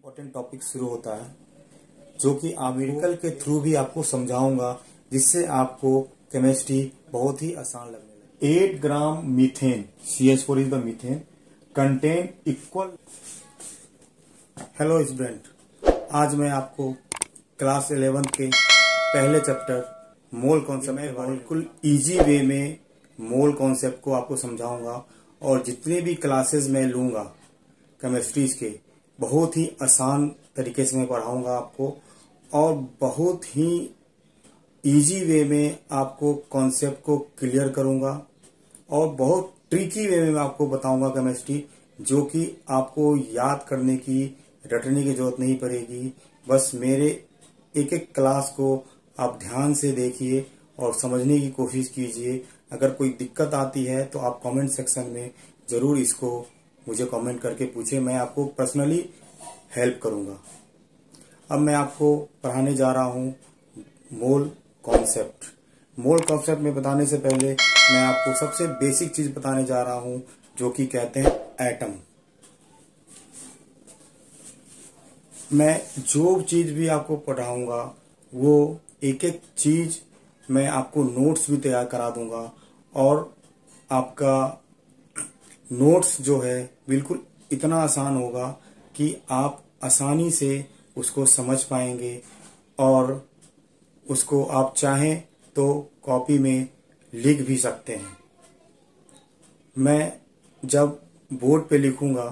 Important topic शुरू होता है जो कि मेडिकल के थ्रू भी आपको समझाऊंगा, जिससे आपको केमिस्ट्री बहुत ही आसान लगने लगे। 8 gram methane, CH4 is the methane, content equal. Hello student, आज मैं आपको क्लास 11 के पहले चैप्टर मोल कॉन्सेप्ट में बिल्कुल इजी वे में मोल कॉन्सेप्ट को आपको समझाऊंगा, और जितने भी क्लासेस मैं लूंगा केमिस्ट्रीज के बहुत ही आसान तरीके से मैं पढ़ाऊंगा आपको, और बहुत ही इजी वे में आपको कॉन्सेप्ट को क्लियर करूंगा, और बहुत ट्रिकी वे में मैं आपको बताऊंगा केमिस्ट्री, जो कि आपको याद करने की, रटने की जरूरत नहीं पड़ेगी। बस मेरे एक एक क्लास को आप ध्यान से देखिए और समझने की कोशिश कीजिए। अगर कोई दिक्कत आती है तो आप कमेंट सेक्शन में जरूर इसको मुझे कमेंट करके पूछिए, मैं आपको पर्सनली हेल्प करूंगा। अब मैं आपको पढ़ाने जा रहा हूं मोल कॉन्सेप्ट। मोल कॉन्सेप्ट में बताने से पहले मैं आपको सबसे बेसिक चीज बताने जा रहा हूं, जो कि कहते हैं एटम। मैं जो चीज भी आपको पढ़ाऊंगा वो एक एक चीज मैं आपको नोट्स भी तैयार करा दूंगा, और आपका नोट्स जो है बिल्कुल इतना आसान होगा कि आप आसानी से उसको समझ पाएंगे, और उसको आप चाहें तो कॉपी में लिख भी सकते हैं। मैं जब बोर्ड पे लिखूंगा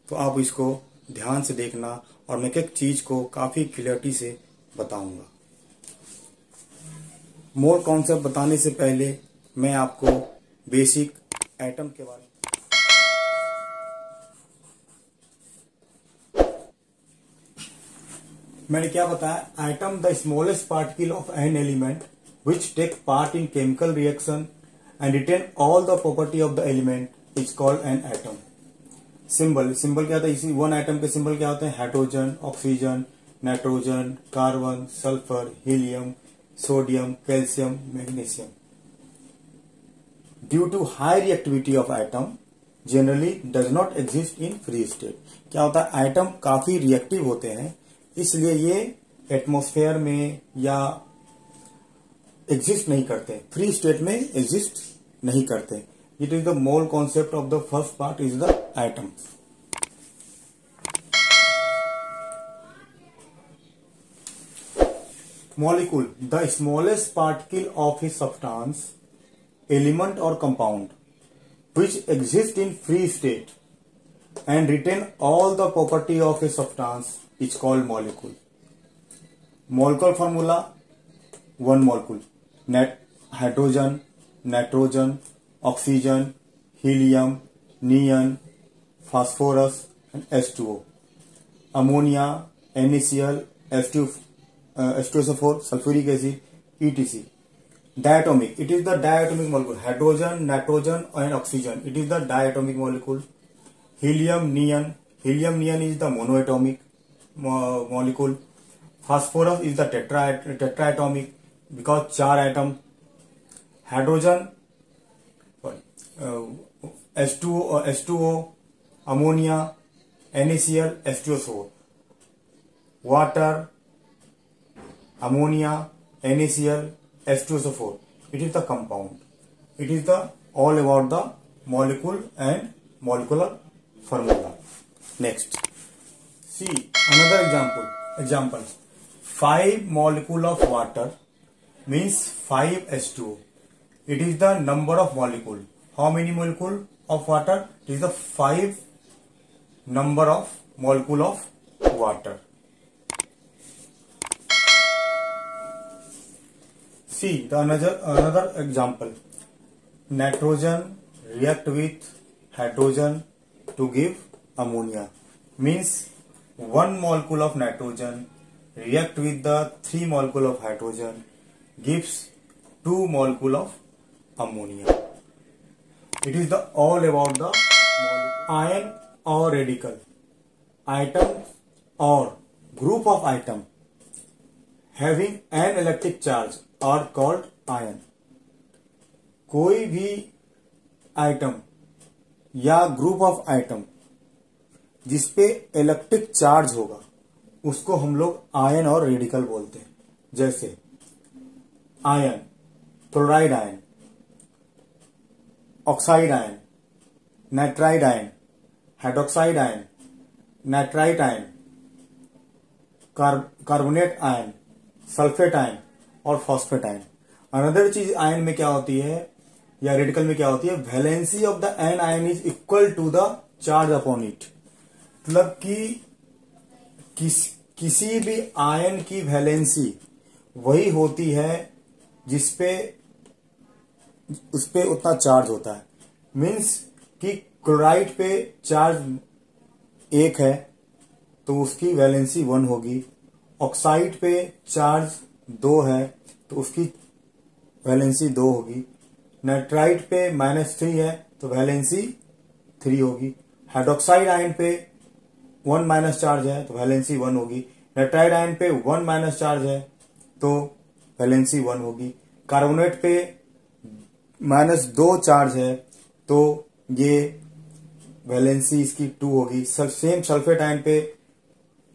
तो आप इसको ध्यान से देखना, और मैं एक एक चीज को काफी क्लियरिटी से बताऊंगा। मोल कॉन्सेप्ट बताने से पहले मैं आपको बेसिक एटम के बारे में मैंने क्या बताया। Atom the smallest particle of an element which take part in chemical reaction and retain all the property of the element is called an atom. Symbol क्या होता है, इसी वन एटम के सिंबल क्या होते हैं? Hydrogen, oxygen, nitrogen, carbon, sulphur, helium, sodium, calcium, magnesium. Due to high reactivity of atom generally does not exist in free state. क्या होता है, एटम काफी रिएक्टिव होते हैं, इसलिए ये एटमॉस्फेयर में या एग्जिस्ट नहीं करते, फ्री स्टेट में एग्जिस्ट नहीं करते। It is the mole concept of the first part is the atom. Molecule, the smallest particle of a substance, element or compound which exist in free state and retain all the property of a substance is called molecule. Molecular formula: one molecule, hydrogen, nitrogen, oxygen, helium, neon, phosphorus and H2O. Ammonia, NaCl, H2SO4, sulfuric acid, etc. Diatomic, it is the diatomic molecule. Hydrogen, nitrogen and oxygen, it is the diatomic molecule. Helium, neon is the monoatomic molecule. Phosphorus is the tetraatomic because 4 atom. Hydrogen, H2O, ammonia, NaCl, H2SO4. Water, ammonia, NaCl, H2SO4. It is the compound. It is the all about the molecule and molecular formula. Next, see another example. 5 molecule of water means 5 H2O. It is the number of molecule. How many molecule of water? It is the 5 number of molecule of water. See the another example. Nitrogen react with hydrogen to give ammonia. Means 1 molecule of nitrogen react with the 3 molecule of hydrogen gives 2 molecule of ammonia. It is the all about the ion or radical. Atom or group of atom having an electric charge are called ion. कोई भी item या group of item जिसपे electric charge होगा उसको हम लोग ion और radical बोलते हैं। जैसे ion, chloride ion, oxide ion, nitride ion, hydroxide ion, nitrite ion, carbonate ion, sulphate ion और फॉस्फेट आयन। अनदर चीज आयन में क्या होती है या रेडिकल में क्या होती है, valency of the an ion is equal to the charge upon it. मतलब कि किसी भी आयन की वैलेंसी वही होती है जिसपे उसपे उतना चार्ज होता है। मीन्स कि क्लोराइड पे चार्ज 1 है तो उसकी वैलेंसी 1 होगी। ऑक्साइड पे चार्ज 2 है तो उसकी वैलेंसी 2 होगी। नाइट्राइट पे -3 है तो वैलेंसी 3 होगी। हाइड्रोक्साइड आयन पे 1 माइनस चार्ज है तो वैलेंसी 1 होगी। नाइट्राइड आयन पे 1 माइनस चार्ज है तो वैलेंसी 1 होगी। कार्बोनेट पे -2 चार्ज है तो ये वैलेंसी इसकी 2 होगी। सेम सल्फेट आयन पे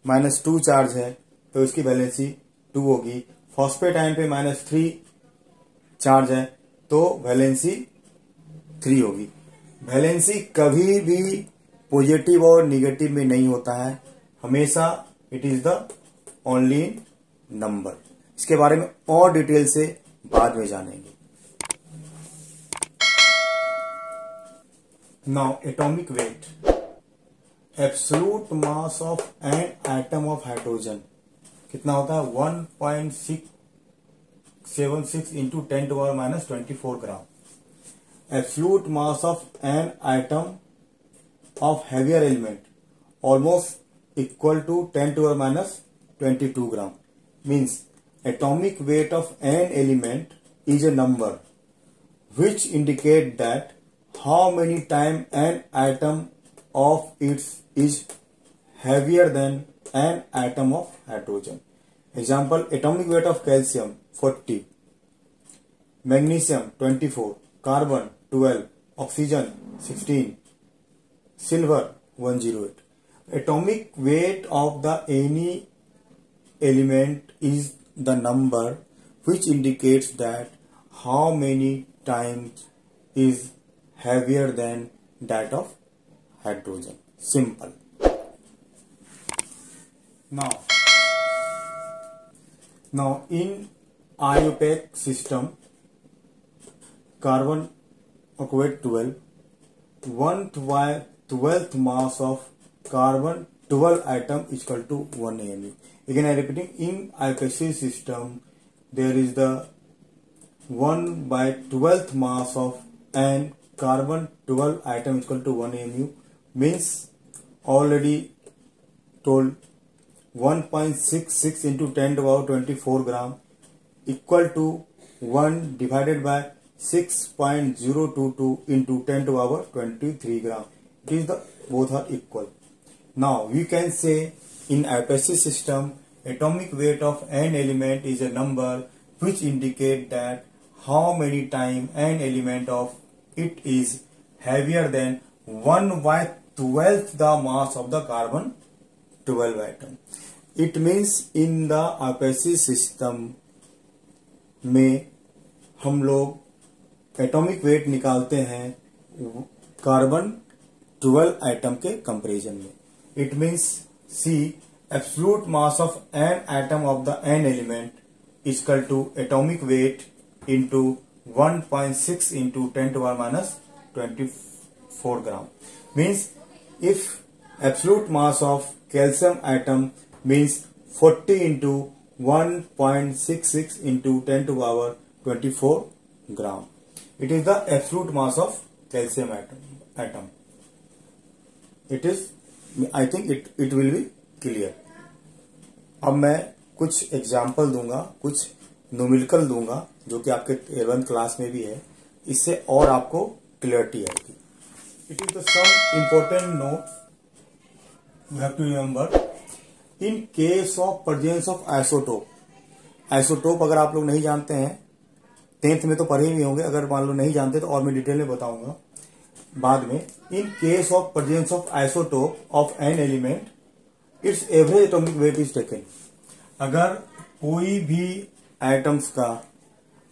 -2 चार्ज है तो इसकी वैलेंसी 2 होगी। फॉस्फेट आयन पे -3 चार्ज है तो वैलेंसी 3 होगी। वैलेंसी कभी भी पॉजिटिव और निगेटिव में नहीं होता है, हमेशा it is the only number. इसके बारे में और डिटेल से बाद में जानेंगे। Now atomic weight, absolute mass of an atom of hydrogen कितना होता है, 1.676 into 10⁻⁻24 gram. Absolute mass of an atom of heavier element almost equal to 10⁻22 gram. Means atomic weight of an element is a number which indicate that how many time an atom of its is heavier than an atom of hydrogen. Example, atomic weight of calcium 40, magnesium 24, carbon 12, oxygen 16, silver 108. Atomic weight of the any element is the number which indicates that how many times is heavier than that of hydrogen. Simple. Now in IUPAC system, carbon weight 12, 1/12th mass of carbon 12 atom is equal to 1 AMU. Again I repeating, in IUPAC system there is the 1/12th mass of an carbon 12 atom is equal to 1 AMU. Means already told 1.66 into 10⁻24 gram equal to 1 divided by 6.022 into 10⁻23 gram. It is the both are equal. Now we can say in IUPAC system atomic weight of an element is a number which indicate that how many time an element of it is heavier than 1/12th the mass of the carbon 12 atom. It means in the IUPAC system में हम लोग atomic weight निकालते हैं carbon 12 atom के comparison में। It means see absolute mass of an atom of the an element equal to atomic weight into 1.6 into 10⁻24 gram. Means if absolute mass of calcium atom means 40 into 1.66 into 10⁻24 gram. It is the absolute mass of calcium atom. It is, I think it will be clear. अब मैं कुछ example दूंगा, कुछ numerical दूंगा जो कि आपके 11th class में भी है, इससे और आपको क्लियरिटी आएगी. It is the some important note you have to remember. In case of presence of isotope, isotope अगर आप लोग नहीं जानते हैं, 10th में तो पढ़े भी होंगे, अगर मान लो नहीं जानते तो और मैं डिटेल में बताऊंगा. बाद में, in case of presence of isotope of an element it's average atomic weight is taken. अगर कोई भी एटम्स का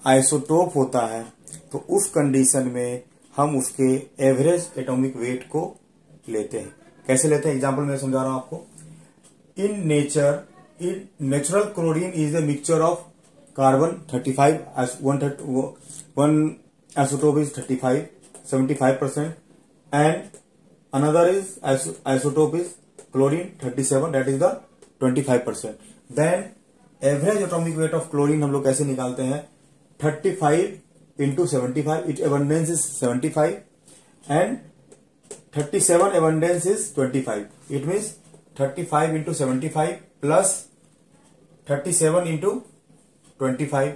आइसोटोप होता है तो उस कंडीशन में हम उसके एवरेज एटॉमिक वेट को लेते हैं। कैसे लेते हैं, एग्जांपल मैं समझा रहा हूं आपको। In nature, in natural chlorine is the mixture of carbon 35, one isotope is 35, 75%, and another is isotope is chlorine 37, that is the 25%. Then average atomic weight of chlorine हम लोग कैसे निकालते हैं, 35 into 75, its abundance is 75 and 37 abundance is 25. It means 35 into 75 plus 37 into 25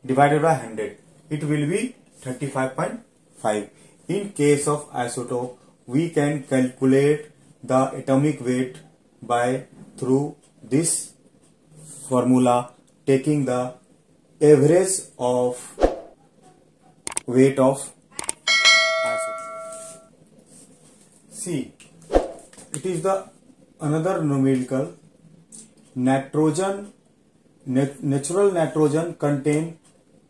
divided by 100. It will be 35.5. In case of isotope, we can calculate the atomic weight by through this formula, taking the average of weight of isotope. See, it is the another numerical. Natural nitrogen contain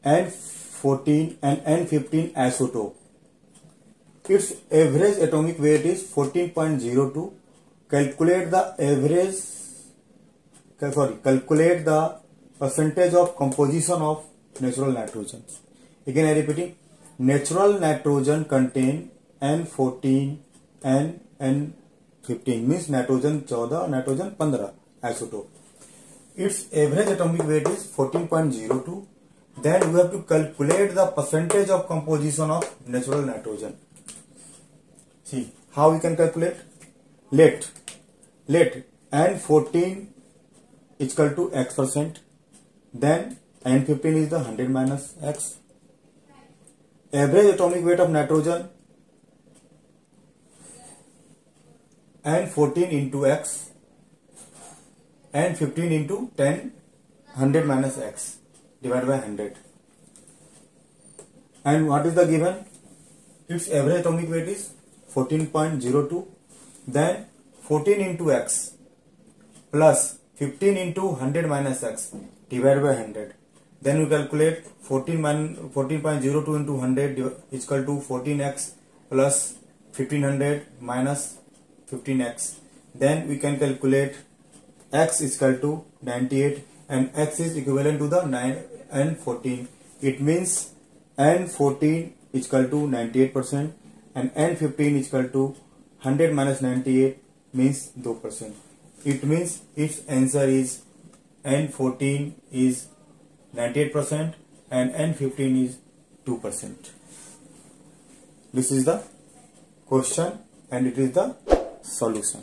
N14 and N15 isotope. Its average atomic weight is 14.02. Calculate the percentage of composition of natural nitrogen. Again I repeating, natural nitrogen contain N14 and N15 means nitrogen 14, nitrogen 15 isotope. Its average atomic weight is 14.02. Then we have to calculate the percentage of composition of natural nitrogen. See how we can calculate. Let N14 is equal to X%. Then N15 is the 100 minus X. Average atomic weight of nitrogen N14 into X and 15 into 10, 100 minus X divided by 100. And what is the given? Its average atomic weight is 14.02. Then 14 into X plus 15 into 100 minus X divided by 100. Then we calculate 14.02 into 100 is equal to 14X plus 1500 minus 15X. Then we can calculate X is equal to 98 and X is equivalent to the 9 and 14. It means N14 is equal to 98% and N15 is equal to 100 minus 98 means 2%. It means its answer is N14 is 98% and N15 is 2%. This is the question and it is the solution.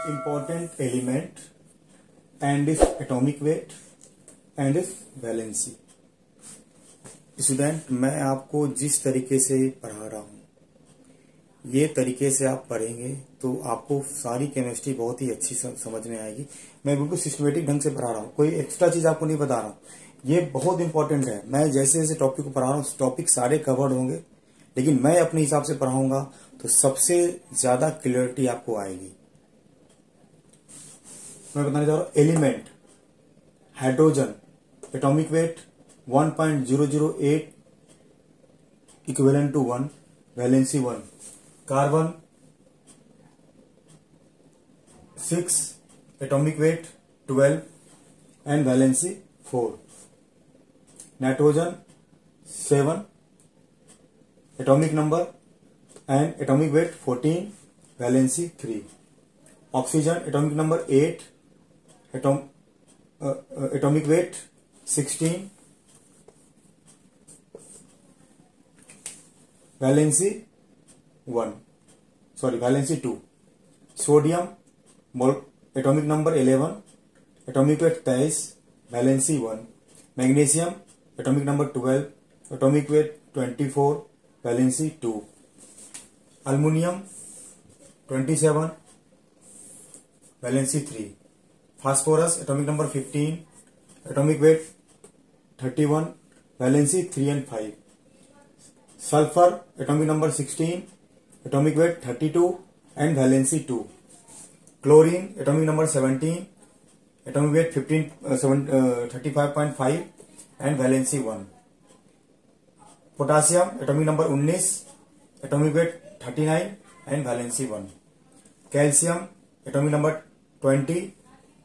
Important element and its atomic weight and its valency. Student, मैं आपको जिस तरीके से पढ़ा रहा हूँ ये तरीके से आप पढ़ेंगे तो आपको सारी केमिस्ट्री बहुत ही अच्छी समझ में आएगी। मैं बिल्कुल सिस्टमेटिक ढंग से पढ़ा रहा हूँ, कोई एक्स्ट्रा चीज आपको नहीं बता रहा हूँ। ये बहुत इंपॉर्टेंट है। मैं जैसे जैसे टॉपिक को पढ़ा रहा हूँ टॉपिक सारे कवर्ड होंगे, लेकिन मैं अपने हिसाब से पढ़ाऊंगा तो सबसे ज्यादा क्लियरिटी आपको आएगी। मैं बताने जा रहा हूँ element hydrogen atomic weight 1.008 equivalent to 1, valency 1। Carbon 6 atomic weight 12 and valency 4। Nitrogen 7 atomic number and atomic weight 14, valency 3। Oxygen atomic number 8 atomic weight 16, valency 2। Sodium atomic number 11 atomic weight 23, valency 1। Magnesium atomic number 12 atomic weight 24, valency 2। Aluminium 27, valency 3। Phosphorus atomic number 15 atomic weight 31, valency 3 and 5। Sulphur atomic number 16, atomic weight 32 and valency 2। Chlorine atomic number 17, atomic weight 35.5 and valency 1। Potassium atomic number 19, atomic weight 39 and valency 1। Calcium atomic number 20,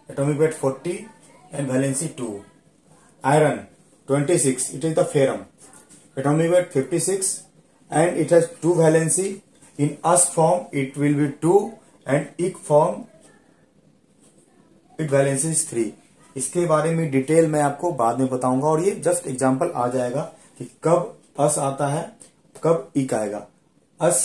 atomic weight 40 and valency 2। Iron 26, it is the ferrum, atomic weight 56 and it has 2 valency. In us form it will be 2 and ic form it valency is 3. इसके बारे में detail मैं आपको बाद में बताऊंगा और ये जस्ट एग्जांपल आ जाएगा कि कब अस आता है कब इक आएगा। अस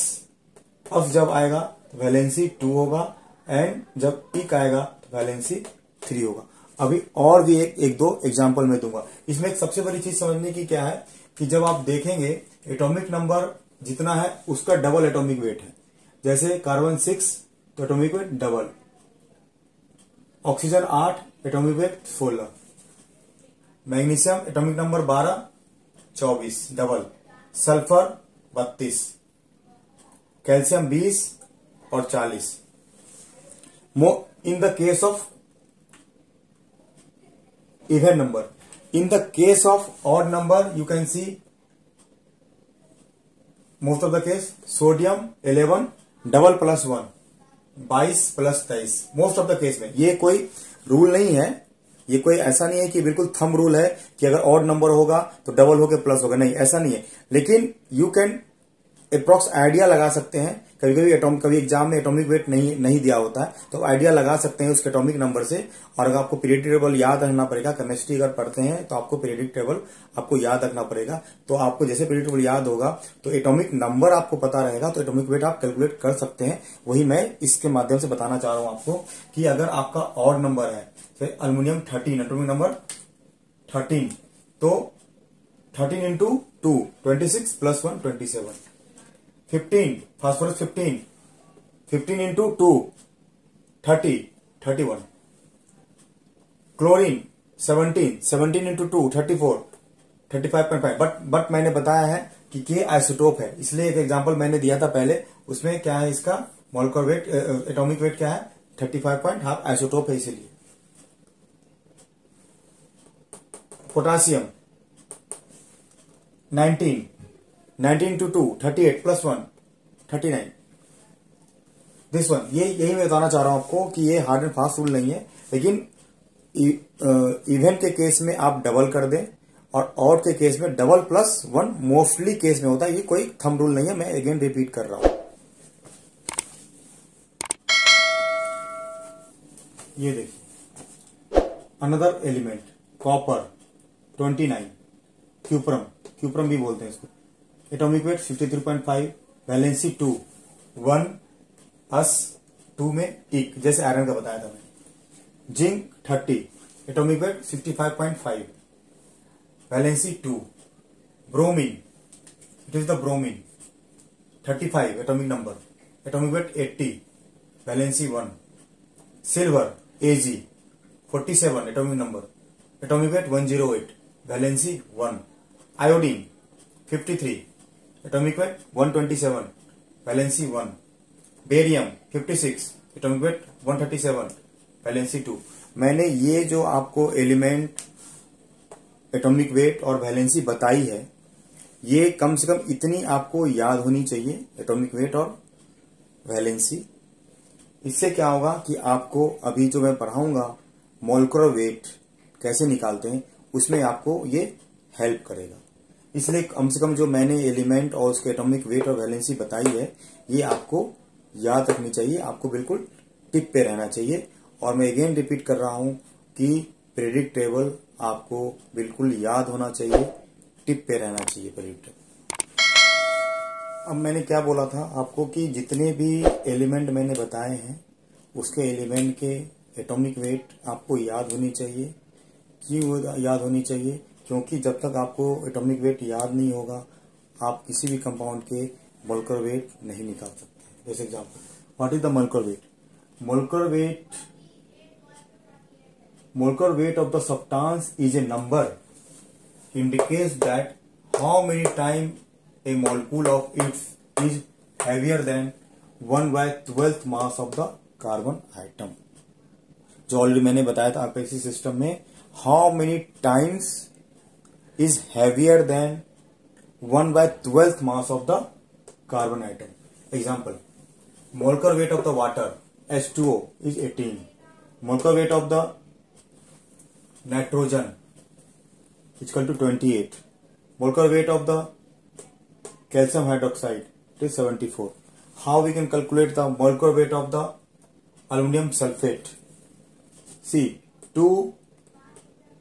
जब आएगा वैलेंसी 2 होगा एंड जब इक आएगा तो वैलेंसी 3 होगा। अभी और भी एक दो एग्जांपल मैं दूंगा। इसमें एक सबसे बड़ी चीज समझने की क्या है कि जब आप देखेंगे एटॉमिक नंबर जितना है उसका डबल एटॉमिक वेट है। जैसे कार्बन 6 तो atomic weight double, oxygen 8 atomic weight 16, magnesium atomic number 12 24 double, sulphur 32, calcium 20 और 40। In the case of even number, in the case of odd number you can see most of the case sodium 11 double plus 1 22 plus 23 most of the case में। ये कोई rule नहीं है, ये कोई ऐसा नहीं है कि बिल्कुल थंब रूल है कि अगर ऑड नंबर होगा तो डबल होके प्लस होगा, नहीं ऐसा नहीं है। लेकिन यू कैन अप्रॉक्स आइडिया लगा सकते हैं। कभी एग्जाम में एटॉमिक वेट नहीं दिया होता है तो आइडिया लगा सकते हैं उसके एटॉमिक नंबर से। और अगर आपको पीरियडिक टेबल याद रखना पड़ेगा, केमिस्ट्री अगर पढ़ते हैं तो आपको पीरियडिक टेबल आपको याद रखना पड़ेगा। तो आपको जैसे पीरियडिक टेबल याद होगा तो एटॉमिक नंबर आपको पता रहेगा तो एटॉमिक वेट आप कैलकुलेट कर सकते हैं। वही मैं इसके माध्यम से बताना चाह रहा हूं आपको कि अगर आपका ऑड नंबर है जैसे अल्युमिनियम 13 एटॉमिक नंबर 13 तो 13 into 2 26 plus 1 27। 15 phosphorus 15 into 2 30 31। Chlorine 17 into 2 34 35.5। But मैंने बताया है कि के आइसोटोप है, इसलिए एक एग्जांपल मैंने दिया था पहले, उसमें क्या है इसका मॉलिक्यूलर वेट एटॉमिक वेट क्या है 35.5 आइसोटोप है इसीलिए। Potassium 19 into 2 38 plus 1 39। This one यही मैं बताना चाह रहा हूं आपको कि ये हार्ड एंड फास्ट रूल नहीं है, लेकिन इवन के केस में आप डबल कर दें और ऑड के केस में डबल प्लस 1 मोस्टली केस में होता है। ये कोई थंब रूल नहीं है, मैं अगेन रिपीट कर रहा हूं। ये देखिए अनदर एलिमेंट कॉपर 29, क्यूप्रम भी बोलते हैं इसको, एटॉमिक वेट 53.5, वैलेंसी 2 1 अस 2 में इक, जैसे आयरन का बताया था मैंने। Zinc 30, atomic weight 65.5, valency 2। Bromine it is the bromine 35 atomic number, atomic weight 80, valency 1। Silver AG 47 atomic number, atomic weight 108, valency 1। Iodine 53 atomic weight 127, valency 1। Barium 56 atomic weight 137, valency 2। मैंने ये जो आपको एलिमेंट एटॉमिक वेट और valency बताई है, ये कम से कम इतनी आपको याद होनी चाहिए एटॉमिक वेट और वैलेंसी। इससे क्या होगा कि आपको अभी जो मैं पढ़ाऊंगा मॉलिक्यूलर वेट कैसे निकालते हैं उसमें आपको ये हेल्प करेगा। इसलिए कम से कम जो मैंने एलिमेंट और उसके एटॉमिक वेट और वैलेंसी बताई है ये आपको याद रखनी चाहिए, आपको बिल्कुल टिप पे रहना चाहिए। और मैं अगेन रिपीट कर रहा हूं कि पीरियडिक टेबल आपको बिल्कुल याद होना चाहिए, टिप पे रहना चाहिए पीरियडिक टेबल। अब मैंने क्या बोला था आपको कि जितने भी एलिमेंट मैंने बताए हैं उसके एलिमेंट के एटॉमिक वेट आपको याद होनी चाहिए। क्यों याद होनी चाहिए? क्योंकि जब तक आपको एटॉमिक वेट याद नहीं होगा आप किसी भी कंपाउंड के मोलिक्यूलर वेट नहीं निकाल सकते। जैसे example, what is the molecular weight? Molecular weight of the substance is a number indicates that how many time a molecule of its is heavier than 1/12 mass of the carbon atom. जो already मैंने बताया था आपके इसी system में, how many times is heavier than 1/12 mass of the carbon atom. Example, molecular weight of the water H2O is 18. Molecular weight of the nitrogen is equal to 28. Molecular weight of the calcium hydroxide is 74. How we can calculate the molecular weight of the aluminum sulfate? See, 2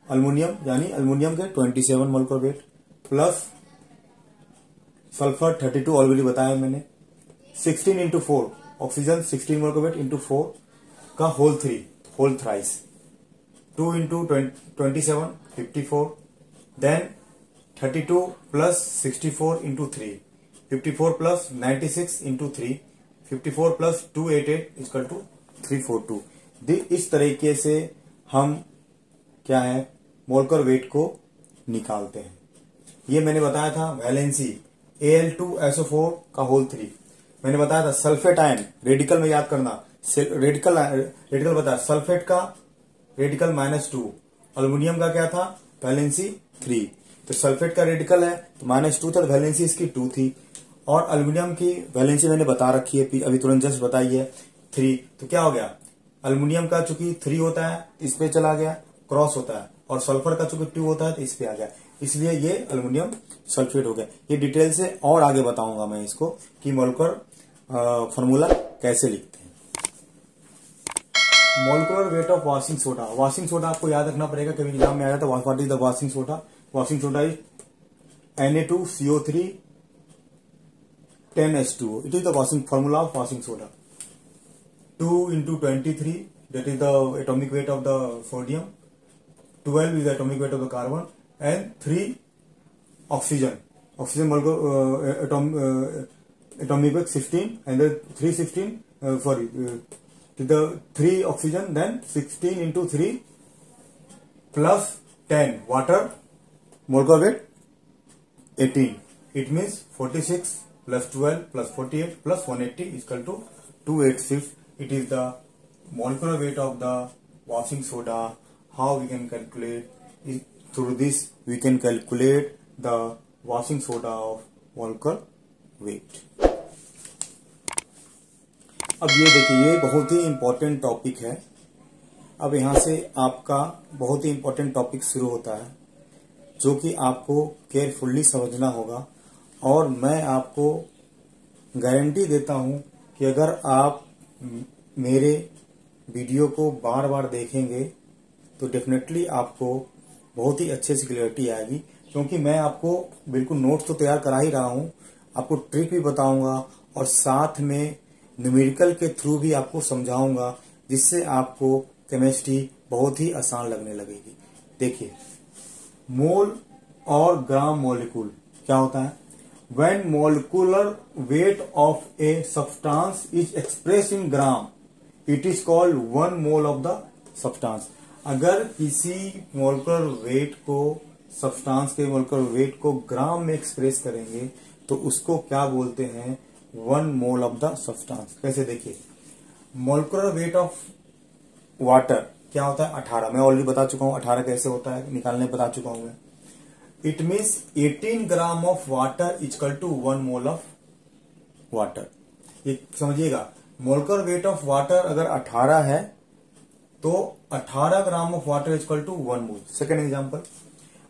aluminum यानी aluminium के 27 molecular weight plus sulphur 32 already बताया मैंने, 16 into 4 oxygen 16 molecular weight into 4 का whole thrice 2 into 27 54, then 32 plus 64 into 3 54 plus 96 into 3 54 plus 288 equal to 342। इस तरीके से हम क्या है मोलकुलर वेट को निकालते हैं। ये मैंने बताया था वैलेंसी Al2SO4 का होल 3। मैंने बताया था सल्फेट आयन रेडिकल में याद करना, रेडिकल बताया सल्फेट का रेडिकल -2, अल्युमिनियम का क्या था वैलेंसी 3। तो सल्फेट का रेडिकल है तो -2 था, वैलेंसी इसकी 2 थी, और अल्युमिनियम की वैलेंसी मैंने बता रखी है अभी तुरंत जस्ट बताई है 3। तो क्या हो गया, अल्युमिनियम का चूंकि 3 होता है इस पे चला गया क्रॉस होता है, और सल्फर का चूंकि 2 होता है तो इस पे आ गया, इसलिए ये अल्युमिनियम सल्फेट हो गया। ये डिटेल से और आगे बताऊंगा मैं इसको कि मोलकुलर फॉर्मूला कैसे लिखते हैं। Molecular weight of washing soda. Washing soda आपको याद रखना पड़ेगा, कभी एग्जाम में आया था what is the washing soda. Washing soda is Na2CO3 10H2O। It is the washing formula of washing soda. 2 into 23 that is the atomic weight of the sodium, 12 is the atomic weight of the carbon, and 3 oxygen molecule atomic weight 16, and the 316 the 3 oxygen, then 16 into 3 plus 10 water, molecular weight 18. It means 46 plus 12 plus 48 plus 180 is equal to 286. It is the molecular weight of the washing soda. How we can calculate it? Through this we can calculate the washing soda of molecular weight. अब ये देखिए, ये बहुत ही important topic है। अब यहाँ से आपका बहुत ही इंपॉर्टेंट टॉपिक शुरू होता है जो कि आपको केयरफुल्ली समझना होगा, और मैं आपको गारंटी देता हूँ कि अगर आप मेरे वीडियो को बार बार देखेंगे तो डेफिनेटली आपको बहुत ही अच्छे से क्लियरिटी आएगी, क्योंकि मैं आपको बिल्कुल नोट्स तो तैयार करा ही रहा हूँ, आपको ट्रिक भी बताऊंगा और साथ में न्यूमेरिकल के थ्रू भी आपको समझाऊंगा, जिससे आपको केमिस्ट्री बहुत ही आसान लगने लगेगी। देखिए, मोल और ग्राम मॉलिक्यूल क्या होता है। When molecular weight of a substance is expressed in gram, it is called 1 mole of the substance. अगर किसी मोलकुलर वेट को, सब्सटेंस के मोलकुलर वेट को ग्राम में एक्सप्रेस करेंगे तो उसको क्या बोलते हैं, 1 मोल ऑफ द सब्सटेंस। कैसे देखिए, मोलकुलर वेट ऑफ वाटर क्या होता है 18, मैं ऑलरेडी बता चुका हूं 18 कैसे होता है, निकालने बता चुका हूं मैं। It means 18 gram of water equal to 1 mole of water. ये समझिएगा, मोलकुलर वेट ऑफ वाटर अगर 18 है तो 18 gram of water equal to 1 mole. Second example,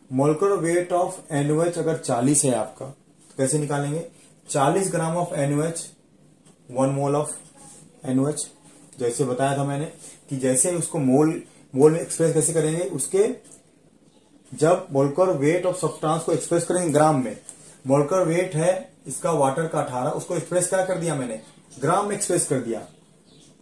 molecular weight of NaOH अगर 40 है आपका तो कैसे निकालेंगे, 40 gram of NaOH 1 mole of NaOH। जैसे बताया था मैंने कि जैसे उसको मोल में एक्सप्रेस कैसे करेंगे, उसके जब मोलकुलर वेट ऑफ सब्सटेंस को एक्सप्रेस करेंगे ग्राम में, मोलकुलर वेट है इसका वाटर का 18, उसको एक्सप्रेस क्या कर दिया मैंने, ग्राम में एक्सप्रेस कर दिया,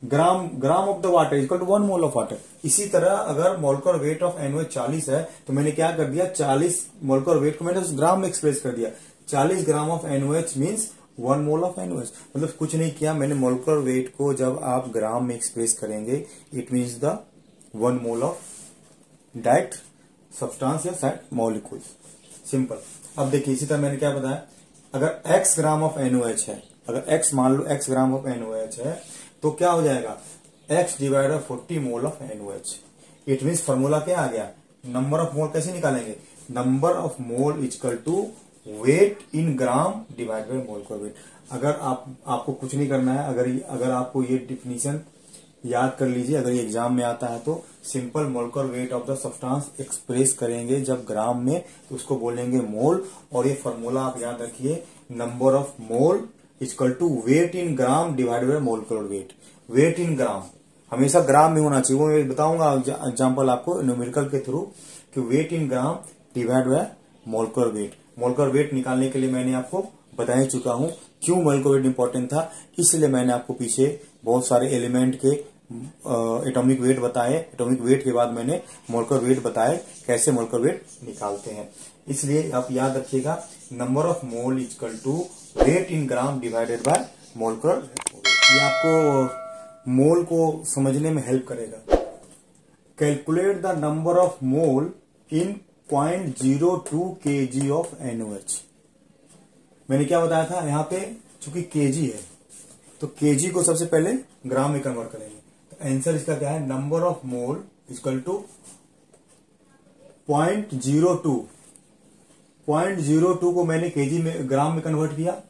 gram of the water equal to 1 mole of water. इसी तरह अगर मोलकुलर वेट ऑफ NaOH 40 है तो मैंने क्या कर दिया, 40 मोलकुलर वेट को मैंने उस ग्राम में एक्सप्रेस कर दिया। 40 gram of NaOH means 1 mole of NaOH। मतलब कुछ नहीं किया मैंने, मोलकुलर वेट को जब आप ग्राम में एक्सप्रेस करेंगे it means the 1 mole of direct substance या मॉलिक्यूल्स। सिंपल। अब देखिए, इसी तरह मैंने क्या बताया, अगर x ग्राम ऑफ NaOH है, अगर x मान लो x ग्राम ऑफ NaOH है, तो क्या हो जाएगा x divide 40 mole of NaOH। It means formula क्या आ गया, नंबर ऑफ मोल कैसे निकालेंगे, number of mole equal to weight in gram divide by molecular weight. अगर आपको कुछ नहीं करना है, अगर आपको ये डिफिनीशन याद कर लीजिए, अगर ये एग्जाम में आता है तो simple molecular weight of the substance express करेंगे जब ग्राम में, तो उसको बोलेंगे मोल। और ये फॉर्मूला आप याद रखिए, number of mole equal to weight in gram divide by molecular weight. Weight in gram हमेशा ग्राम में होना चाहिए, वो मैं बताऊंगा एग्जाम्पल आपको न्यूमेरिकल के थ्रू कि weight in gram divide by molecular weight. Molecular weight निकालने के लिए मैंने आपको बता ही चुका हूं क्यों मोलकुलर वेट इंपॉर्टेंट था, इसलिए मैंने आपको पीछे बहुत सारे एलिमेंट के एटॉमिक वेट बताए। एटॉमिक वेट के बाद मैंने मोलकुलर वेट बताए कैसे मोलकुलर वेट निकालते हैं। इसलिए आप याद रखिएगा number of mole equal to weight in gram divided by molecular weight. ये आपको मोल को समझने में हेल्प करेगा। Calculate the number of mole in 0.02 kg of NaOH। मैंने क्या बताया था, यहाँ पे चूंकि केजी है तो केजी को सबसे पहले ग्राम में कन्वर्ट करेंगे। तो आंसर इसका क्या है, number of mole equal to 0.02। 0.02 को मैंने केजी में ग्राम में कन्वर्ट किया,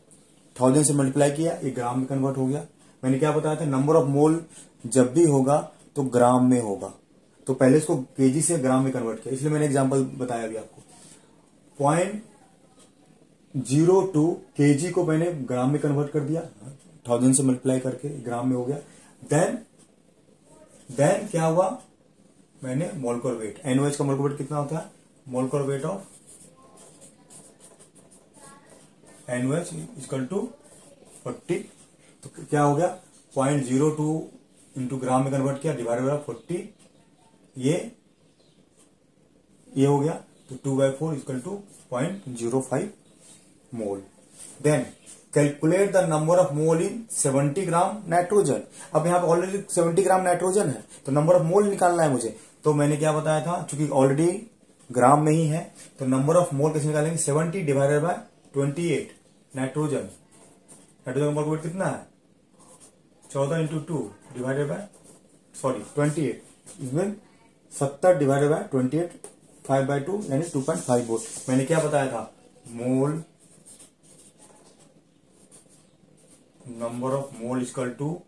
1000 से मल्टीप्लाई किया, ये ग्राम में कन्वर्ट हो गया। मैंने क्या बताया था, नंबर ऑफ मोल जब भी होगा तो ग्राम में होगा, तो पहले इसको केजी से ग्राम में कन्वर्ट किया, इसलिए मैंने एग्जांपल बताया अभी आपको। 0.02 केजी को मैंने ग्राम में कन्वर्ट कर दिया, 1000 से मल्टीप्लाई करके ग्राम में हो गया। देन क्या हुआ, मैंने मोलकुलर वेट, NaOH का मोलकुलर वेट कितना होता है, molecular weight of NaOH equal to 40। तो क्या हो गया, 0.02 इंटू ग्राम में कन्वर्ट किया डिवाइड बाय 40, ये हो गया। तो 2/4 equal to 0.05 mole. Then calculate the number of mole in 70 gram nitrogen. अब यहाँ पे ऑलरेडी 70 ग्राम नाइट्रोजन है, तो नंबर ऑफ मोल निकालना है मुझे। तो मैंने क्या बताया था, चूंकि ऑलरेडी ग्राम में ही है, तो नंबर ऑफ मोल कैसे निकालेंगे, 70 डिवाइडेड बाय 28 नाइट्रोजन। नाइट्रोजन का मोल कितना है, 14 इंटू 2 डिवाइडेड बाय 28, इसमें 70 डिवाइडेड बाय 28, 5/2 यानी 2.5 वोल्ट। मैंने क्या बताया था, mole number of mole equal to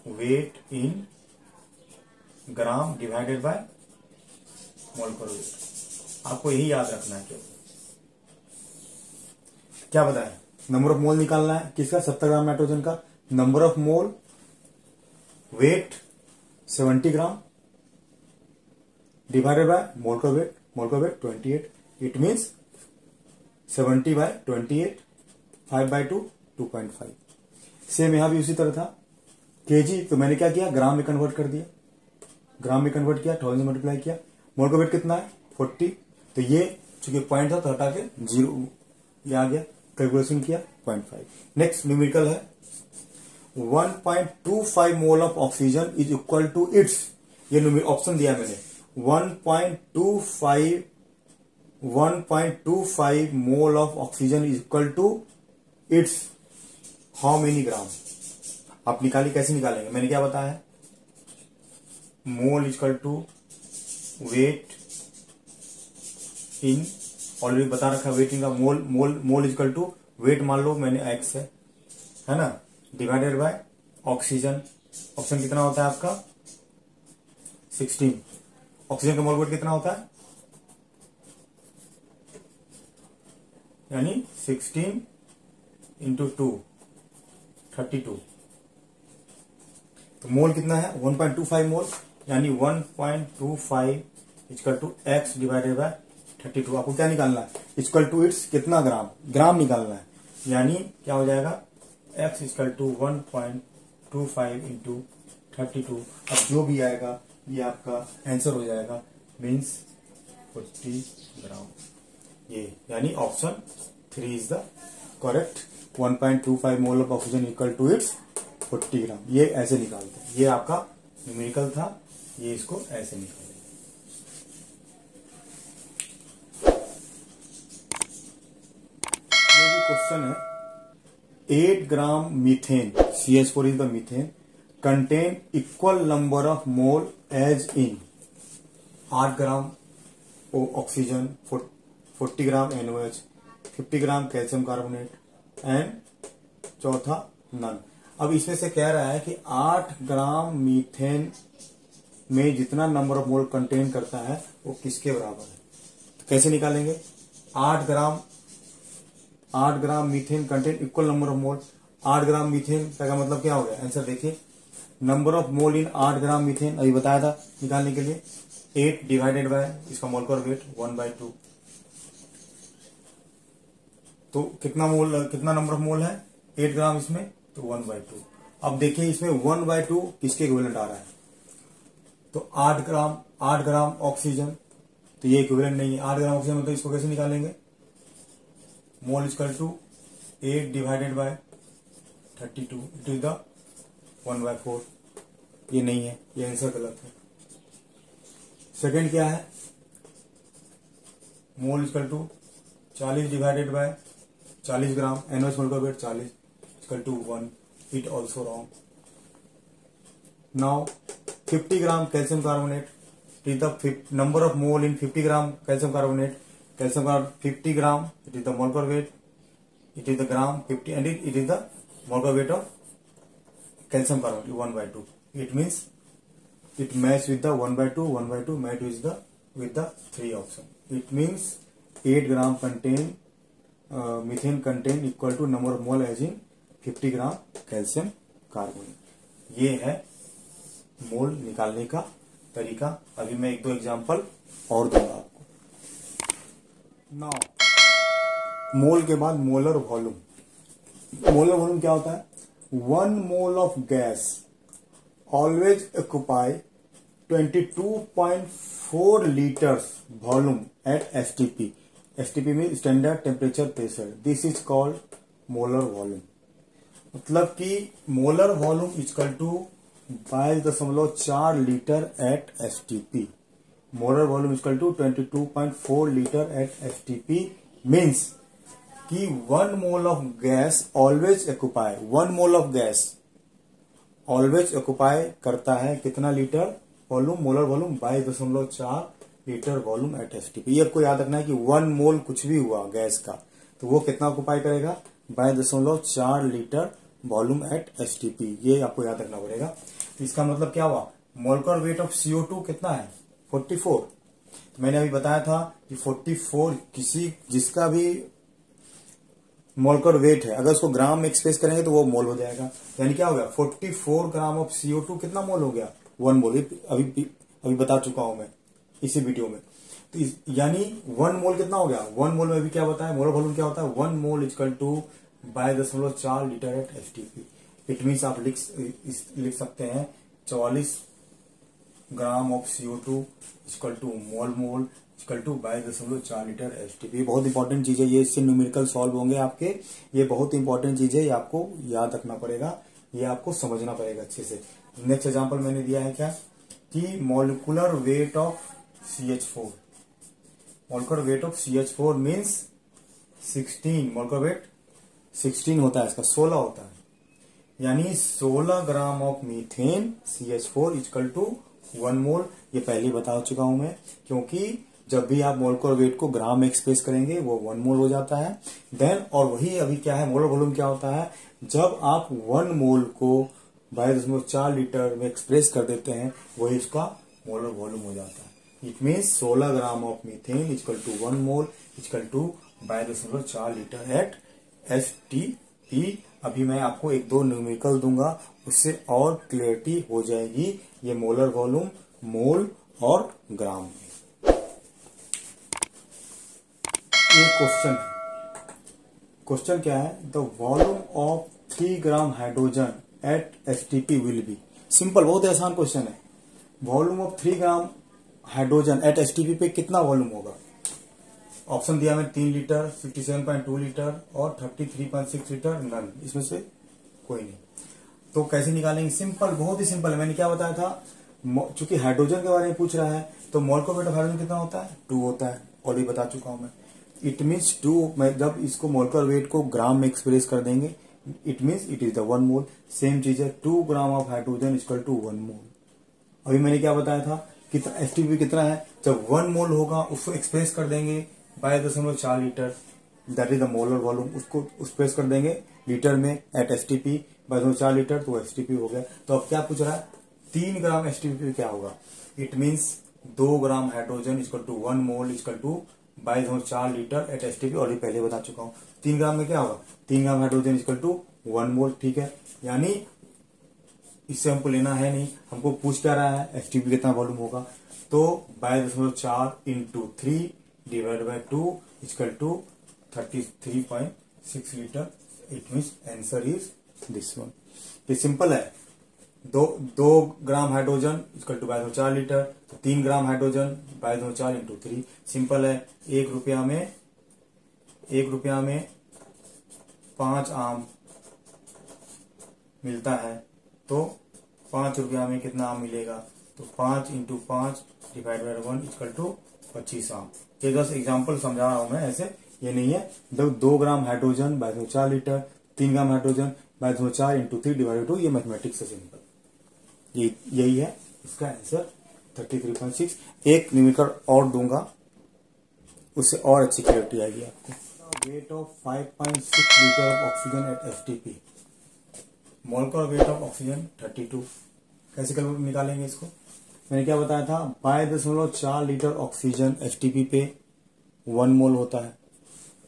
weight in gram divided by molecular weight. आपको यही याद रखना है। क्या बताया, नंबर ऑफ मोल निकालना है किसका, 70 ग्राम नाइट्रोजन का। Number of mole, weight 70 gram divided by molecular weight 28। It means 70 by 28, 5/2, 2.5। Same यहां भी उसी तरह था, केजी तो मैंने क्या किया, ग्राम में कन्वर्ट कर दिया, ग्राम में कन्वर्ट किया, 1000 मल्टीप्लाई किया। मोलकुलर वेट कितना है, 40। तो ये चूंकि पॉइंट था तो हटा के 0 ये आ गया, कैलकुलेशन किया 0.5। नेक्स्ट न्यूमेरिकल है 1.25 mole of oxygen is equal to its, ये ऑप्शन दिया मैंने, 1.25 mole of oxygen is equal to its how many gram. आप निकालिए, कैसे निकालेंगे, मैंने क्या बताया, mole equal to weight in, already बता रखा वेट इन का, मोल इक्वल टू वेट मान लो मैंने x है ना, डिवाइडेड बाय ऑक्सीजन। ऑक्सीजन कितना होता है आपका 16। ऑक्सीजन का मोल वेट कितना होता है, यानी 16 इंटू 2 32। तो मोल कितना है 1.25 मोल, यानी 1.25 equal to x divided by 32। आपको क्या निकालना है, इक्वल टू इट्स कितना ग्राम निकालना है, यानी क्या हो जाएगा x इक्वल टू 1.25 इंटू 32। अब जो भी आएगा ये आपका आंसर हो जाएगा, मीन्स 40 ग्राम। ये यानी option 3 is the correct. 1.25 mole of oxygen equal to its 40 gram. ये ऐसे निकालते हैं, ये आपका न्यूमेरिकल था, ये इसको ऐसे निकालेंगे। ये भी क्वेश्चन है 8 gram methane CH4 is the methane content equal number of mole as in 8 gram oxygen 40 gram NOH 50 gram calcium carbonate and चौथा नन। अब इसमें से कह रहा है कि 8 ग्राम मीथेन में जितना नंबर ऑफ मोल कंटेन करता है वो किसके बराबर है। तो कैसे निकालेंगे? 8 gram methane content equal number of mole. 8 gram methane का मतलब क्या हो गया? आंसर देखिए, number of mole in 8 gram methane अभी बताया था निकालने के लिए 8 डिवाइडेड बाय इसका मोलकुलर वेट 1/2। तो कितना नंबर ऑफ मोल है 8 ग्राम इसमें? तो 1/2। अब देखिए इसमें 1/2 किसके इक्विवेलेंट आ रहा है? तो 8 ग्राम ऑक्सीजन, तो ये इक्विवेलेंट नहीं है। 8 ग्राम ऑक्सीजन मतलब इसको कैसे निकालेंगे? Mole equal to 8 divided by 32 it is the 1/4। ये नहीं है, ये आंसर गलत है। सेकंड क्या है? Mole equal to 40 divided by 40 gram NOH molecular weight 40 equal to 1, it also wrong. Now 50 gram calcium carbonate, it is the number of mole in 50 gram calcium carbonate. Calcium carbonate 50 gram, it is the molecular weight, it is the gram 50 and it is the molecular weight of calcium carbonate 1/2। It means it match with the 1/2 match with the 3 option. It means 8 gram contain methane contain equal to number of mole as in 50 gram calcium carbonate. ये है मोल निकालने का तरीका। अभी मैं 1-2 example और दूंगा आपको। नाउ मोल के बाद मोलर वॉल्यूम। मोलर वॉल्यूम क्या होता है? 1 mole of gas always occupy 22.4 liters volume at STP. STP means standard temperature pressure. This is called molar volume. मतलब कि molar volume equal to 22.4 litre at STP. Molar volume equal to 22.4 litre at STP means कि 1 mole of gas always occupy, 1 mole of gas always occupy करता है कितना litre volume? Molar volume 22.4 litre volume at STP। ये आपको याद रखना है कि 1 मोल कुछ भी हुआ गैस का तो वो कितना ऑक्युपाई करेगा? 22.4 लीटर वॉल्यूम एट STP। ये आपको याद रखना पड़ेगा। तो इसका मतलब क्या हुआ? मोलकुलर वेट ऑफ CO2 कितना है? 44। तो मैंने अभी बताया था कि 44 जिसका भी मोलकुलर वेट है अगर उसको ग्राम में एक्सप्रेस करेंगे तो वो मोल हो जाएगा। यानी क्या हो गया? 44 ग्राम ऑफ CO2 कितना मोल हो गया? 1 मोल। अभी बता चुका हूं मैं इसी वीडियो में। तो यानी 1 मोल कितना हो गया? 1 मोल में भी क्या बताया? मोलर वॉल्यूम क्या होता है? 1 mole equal to 22.4 litre at STP। It means आप लिख सकते हैं 44 gram of CO2 equal to mole equal to 22.4 litre STP। बहुत इंपॉर्टेंट चीज है ये, इससे न्यूमेरिकल सॉल्व होंगे आपके। ये बहुत इंपॉर्टेंट चीज है, ये आपको याद रखना पड़ेगा, ये आपको समझना पड़ेगा अच्छे से। नेक्स्ट एग्जांपल मैंने दिया है क्या कि molecular weight of CH4। Molecular weight of CH4 means 16। Molecular weight 16 होता है, इसका 16 होता है। यानी 16 gram of methane CH4 equal to 1 mole. ये पहले ही बता चुका हूं मैं, क्योंकि जब भी आप मोलकुलर वेट को ग्राम में एक्सप्रेस करेंगे वो 1 मोल हो जाता है। देन और वही अभी क्या है? मोलर वॉल्यूम क्या होता है? जब आप 1 मोल को 22.4 लीटर में एक्सप्रेस कर देते हैं वही इसका मोलर वॉल्यूम हो जाता है। It means 16 gram of methane equal to 1 mole equal to 22.4 litre at STP। अभी मैं आपको 1-2 न्यूमेरिकल दूंगा, उससे और क्लियरिटी हो जाएगी ये मोलर वॉल्यूम, मोल और ग्राम में। ये क्वेश्चन है। क्वेश्चन क्या है? The volume of 3 gram hydrogen at STP will be. Simple, बहुत आसान क्वेश्चन है। Volume of 3 gram hydrogen at STP पे कितना वॉल्यूम होगा? ऑप्शन दिया मैं 3 लीटर, 57.2 लीटर और 33.6 लीटर, नन। इसमें से कोई नहीं। तो कैसे निकालेंगे? सिंपल, बहुत ही सिंपल है। मैंने क्या बताया था? चूंकि हाइड्रोजन के बारे में पूछ रहा है तो मोलकुलर वेट ऑफ हाइड्रोजन कितना होता है? 2 होता है, ऑलरेडी बता चुका हूं मैं। इट मीन्स 2, मैं जब इसको मोलकुलर वेट को ग्राम में एक्सप्रेस कर देंगे, it means it is the 1 mole. Same चीज है, 2 gram of hydrogen equal to 1 mole. अभी मैंने क्या बताया था, कितना एसटीपी कितना है, जब 1 मोल होगा उसको एक्सप्रेस कर देंगे by 0.4 litre, that is the molar volume, उसको एक्सप्रेस कर देंगे लीटर में एट एसटीपी बाय 0.4 लीटर, तो एसटीपी हो गया। तो अब क्या पूछ रहा है, 3 ग्राम एसटीपी क्या होगा, it means 2 gram hydrogen equal to 1 mole equal to by 0.4 litre at STP, और ये पहले बता चुका हूं। 3 ग्राम में क्या होगा, 3 ग्राम हाइड्रोजन इक्वल टू 1 मोल, ठीक है। यानी इससे हमको लेना है नहीं, हमको पूछ क्या रहा है, एसटीपी कितना वॉल्यूम होगा, तो by 0.4 into 3 divide by 2 equal to 33.6 litre, it means answer is this one. ये सिंपल है, 2 gram hydrogen equal to by 0.4 litre, तो 3 gram hydrogen by 0.4 into 3, simple है। 1 रुपया में 5 आम मिलता है, तो 5 रुपया में कितना आम मिलेगा, तो 5 into 5 divide by 1 equal to 25 आम। ये 10 एग्जाम्पल समझा रहा हूं मैं, ऐसे ये नहीं है। 2 gram hydrogen by 0.4 litre, 3 gram hydrogen by 0.4 into 3 divide 2, ये मैथमेटिक्स से सिंपल, यही है इसका आंसर 33.6। एक न्यूमेरिकल और दूंगा, उससे और अच्छी क्लियरिटी आएगी आपको। Weight of 5.6 litre of oxygen at STP, molecular weight of oxygen 32, कैसे निकालेंगे इसको, मैंने क्या बताया था, बाय 0.4 लीटर ऑक्सीजन एसटीपी पे 1 मोल होता है,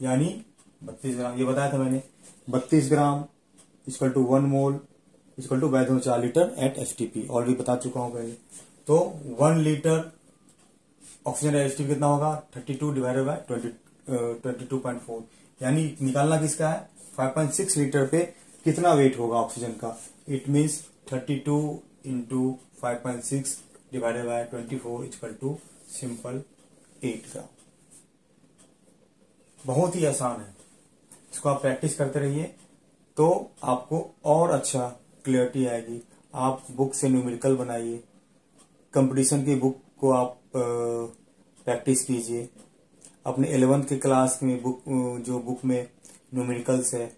यानी 32 ग्राम, ये बताया था मैंने। 32 gram equal to 1 mole equal to by 0.4 litre at STP, already बता चुका हूं पहले। तो 1 लीटर ऑक्सीजन एसटीपी कितना होगा, 32 डिवाइडेड बाय 22.4, यानी निकालना किसका है, 5.6 लीटर पे कितना वेट होगा ऑक्सीजन का, it means 32 into 5.6 divided by 24 equal to simple 8 gram. बहुत ही आसान है, इसको आप प्रैक्टिस करते रहिए तो आपको और अच्छा क्लियरिटी आएगी। आप बुक से न्यूमेरिकल बनाइए, कंपटीशन की बुक को आप प्रैक्टिस कीजिए, अपने 11th की क्लास में जो बुक में न्यूमेरिकल्स है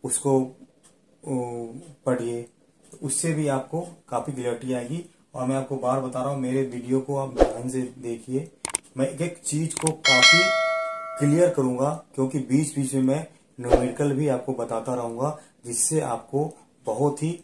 उसको पढ़िए, उससे भी आपको काफी क्लियरिटी आएगी। और मैं आपको बार बता रहा हूँ, मेरे वीडियो को आप ध्यान से देखिए, मैं एक एक चीज को काफी क्लियर करूंगा, क्योंकि बीच बीच में मैं न्यूमेरिकल भी आपको बताता रहूंगा, जिससे आपको बहुत ही